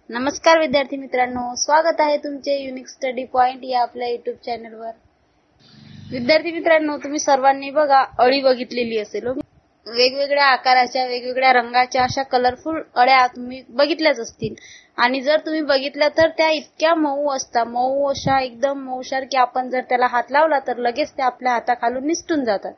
नमस्कार विद्यार्थी मित्रांनो, स्वागत आहे तुमचे युनिक स्टडी पॉइंट या आपल्या युट्यूब चॅनलवर। विद्यार्थी मित्रांनो, तुम्ही सर्वांनी बघा अळी बघितलेली असेल। वेगवेगळ्या आकाराच्या, वेगवेगळ्या रंगाच्या अशा कलरफुल अळ्या तुम्ही बघितल्याच असतील। आणि जर तुम्ही बघितल्या तर त्या इतक्या मऊ असतात, मऊ अशा एकदम मऊशार की आपण जर त्याला हात लावला तर लगेच त्या आपल्या हाताखालून निसटून जातात।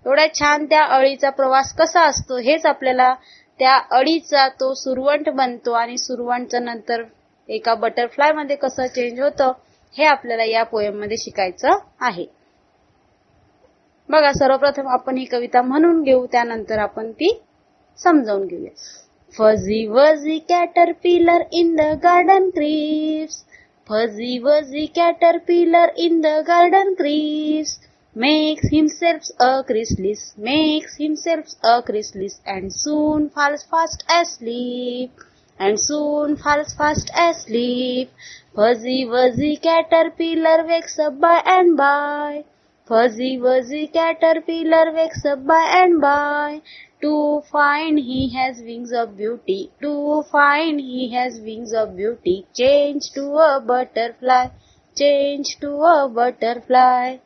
एवढ्या छान त्या अळीचा प्रवास कसा असतो हेच आपल्याला त्या अळीचा तो सुरवंट बनतो आणि सुरवंटचं नंतर एका बटरफ्लाय मध्ये कसं चेंज होतं हे आपल्याला या पोएम मध्ये शिकायचं आहे। बघा, सर्वप्रथम आपण ही कविता म्हणून घेऊ, त्यानंतर आपण ती समजावून घेऊया। Fuzzy wuzzy caterpillar in the garden creeps, fuzzy wuzzy caterpillar in the garden creeps, makes himself a chrysalis, makes himself a chrysalis, and soon falls fast asleep, and soon falls fast asleep. Fuzzy wuzzy caterpillar wakes up by and by, fuzzy wuzzy caterpillar wakes up by and by, to find he has wings of beauty, to find he has wings of beauty, change to a butterfly, change to a butterfly.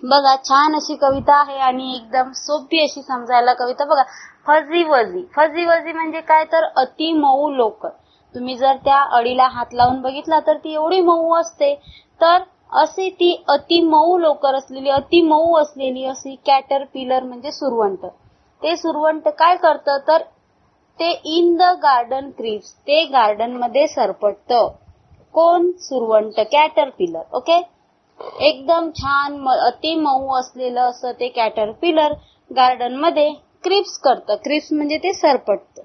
बघा, छान अशी कविता आहे आणि एकदम सोपी अशी समजायला कविता। बघा, फजी वजी, फजी वजी म्हणजे काय तर अति मऊ लोकर। तुम्ही जर त्या अळीला हात लावून बघितला तर ती एवढी मऊ असते, तर अशी ती अति मऊ लोकर असलेली, अति मऊ असलेली अशी कॅटरपिलर म्हणजे सुरवंट। ते सुरवंट काय करतं तर ते इन द गार्डन क्रीप्स, ते गार्डन मध्ये सरपटतं। कोण? सुरवंट, कॅटरपिलर। ओके, एकदम छान अति मऊ असलेलं असं ते कॅटरपिलर गार्डन मध्ये क्रिप्स करतं। क्रिप्स म्हणजे ते सरपटतं।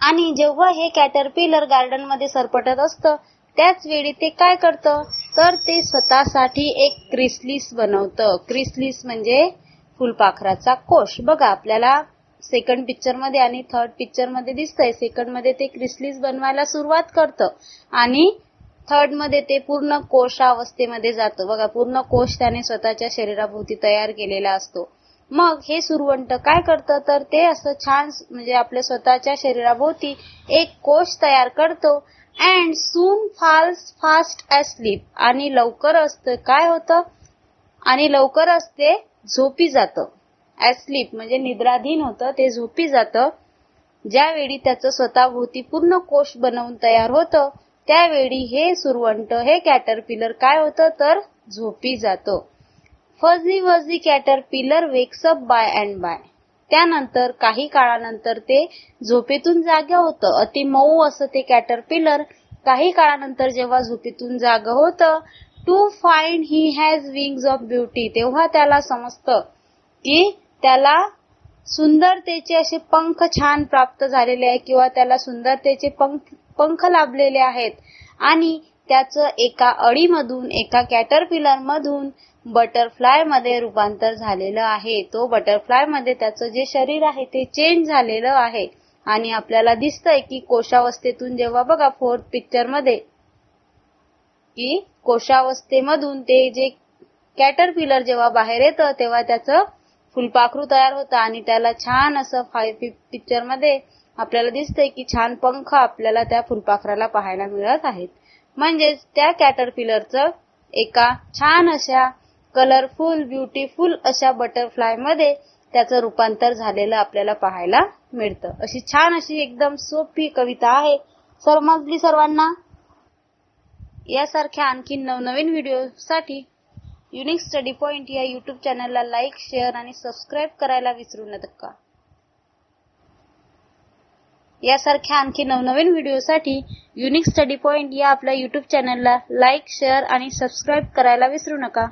आणि जेव्हा हे कॅटरपिलर गार्डन मध्ये सरपटत असतं त्याच वेळी ते काय करतं तर ते स्वतःसाठी एक क्रिसलिस बनवतं। क्रिसलिस म्हणजे फुलपाखराचा कोश। बघा, आपल्याला सेकंड पिक्चर मध्ये आणि थर्ड पिक्चर मध्ये दिसतंय। सेकंड मध्ये ते क्रिसलिस बनवायला सुरुवात करतं आणि थर्ड मध्ये ते पूर्ण कोशावस्थेमध्ये जातं। बघा, पूर्ण कोश त्याने स्वतःच्या शरीराभोवती तयार केलेला असतो। मग हे सुरवंट काय करतं तर ते असं छान म्हणजे आपल्या स्वतःच्या शरीराभोवती एक कोश तयार करतो। And soon falls fast asleep, आणि लवकरच काय होतं आणि लवकरच ते झोपी जातं। asleep म्हणजे निद्राधीन होतं, ते झोपी जातं। ज्यावेळी त्याचं स्वतःभोवती पूर्ण कोश बनवून तयार होतं त्यावेळी हे सुरवंट, हे कॅटरपिलर काय होतं तर झोपी जातं। Fuzzy wuzzy caterpillar wakes up by and by, त्यानंतर काही काळानंतर ते झोपेतून जागे होतं। अति मऊ असं ते कॅटरपिलर काही काळानंतर जेव्हा झोपेतून जागे होतं, to find he has wings of beauty, तेव्हा त्याला समजतं की त्याला सुंदरतेचे असे पंख छान प्राप्त झालेले आहे किंवा त्याला सुंदरतेचे पंख लाभलेले आहेत आणि त्याचं एका अळीमधून, एका कॅटरपिलर मधून बटरफ्लाय मध्ये रूपांतर झालेलं आहे। तो बटरफ्लाय मध्ये त्याचं जे शरीर आहे ते चेंज झालेलं आहे। आणि आपल्याला दिसतंय की कोशावस्थेतून जेव्हा बघा फोर्थ पिक्चर मध्ये की कोशावस्थेमधून ते जे कॅटरपिलर जेव्हा बाहेर येतं तेव्हा त्याचं फुलपाखरू तयार होतं आणि त्याला छान असं फिफ्थ पिक्चर मध्ये आपल्याला दिसतंय की छान पंख आपल्याला त्या फुलपाखराला पाहायला मिळत आहेत। म्हणजेच त्या कॅटरपिलरचं एका छान अशा कलरफुल, ब्युटिफुल अशा बटरफ्लाय मध्ये त्याचं रूपांतर झालेलं आपल्याला पाहायला मिळतं। अशी छान अशी एकदम सोपी कविता आहे। समजली सर्वांना? यासारख्या आणखी नवनवीन व्हिडिओसाठी युनिक स्टडी पॉइंट या युट्यूब चॅनलला लाईक, शेअर आणि सबस्क्राईब करायला विसरू नका। यासारख्या आणखी नवनवीन व्हिडिओसाठी युनिक स्टडी पॉइंट या आपल्या युट्यूब चॅनलला लाईक, शेअर आणि सबस्क्राईब करायला विसरू नका।